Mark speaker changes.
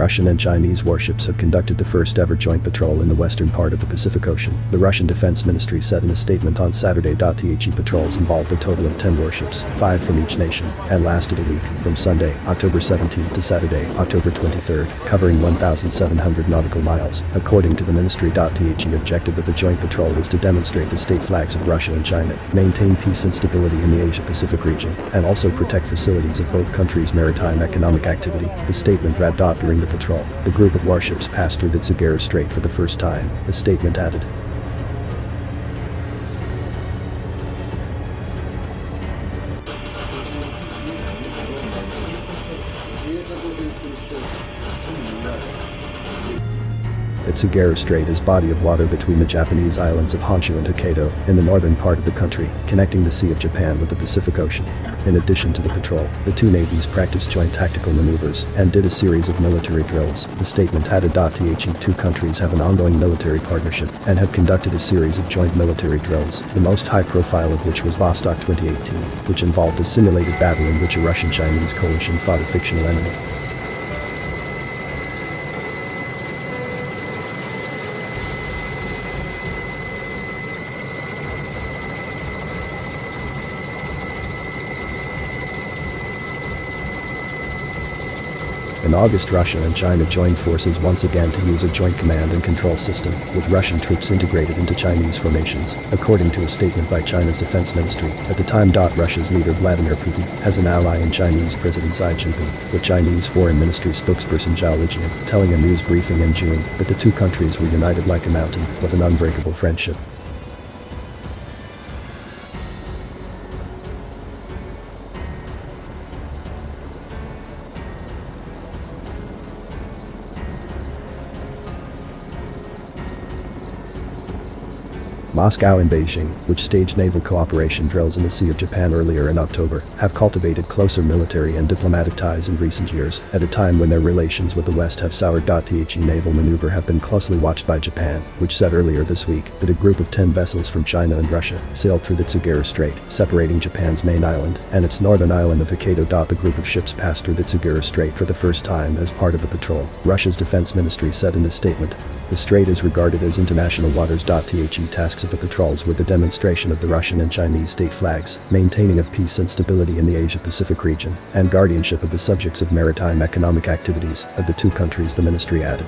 Speaker 1: Russian and Chinese warships have conducted the first ever joint patrol in the western part of the Pacific Ocean, the Russian Defense Ministry said in a statement on Saturday. The patrols involved a total of 10 warships, 5 from each nation, and lasted a week, from Sunday, October 17th to Saturday, October 23rd, covering 1,700 nautical miles. According to the ministry, the objective of the joint patrol was to demonstrate the state flags of Russia and China, maintain peace and stability in the Asia-Pacific region, and also protect facilities of both countries' maritime economic activity, the statement read. During the patrol, the group of warships passed through the Tsugaru Strait for the first time, the statement added. The Tsugaru Strait is a body of water between the Japanese islands of Honshu and Hokkaido, in the northern part of the country, connecting the Sea of Japan with the Pacific Ocean. In addition to the patrol, the two navies practiced joint tactical maneuvers and did a series of military drills, the statement added. The two countries have an ongoing military partnership and have conducted a series of joint military drills, the most high-profile of which was Vostok 2018, which involved a simulated battle in which a Russian-Chinese coalition fought a fictional enemy. In August, Russia and China joined forces once again to use a joint command and control system, with Russian troops integrated into Chinese formations, according to a statement by China's defense ministry. At the time, Russia's leader Vladimir Putin has an ally in Chinese President Xi Jinping, with Chinese Foreign Ministry spokesperson Zhao Lijian telling a news briefing in June that the two countries were united like a mountain, with an unbreakable friendship. Moscow and Beijing, which staged naval cooperation drills in the Sea of Japan earlier in October, have cultivated closer military and diplomatic ties in recent years, at a time when their relations with the West have soured. The naval maneuver have been closely watched by Japan, which said earlier this week that a group of 10 vessels from China and Russia sailed through the Tsugaru Strait, separating Japan's main island and its northern island of Hokkaido. The group of ships passed through the Tsugaru Strait for the first time as part of the patrol, Russia's defense ministry said in this statement. The strait is regarded as international waters. The tasks of the patrols were the demonstration of the Russian and Chinese state flags, maintaining of peace and stability in the Asia-Pacific region, and guardianship of the subjects of maritime economic activities of the two countries, the ministry added.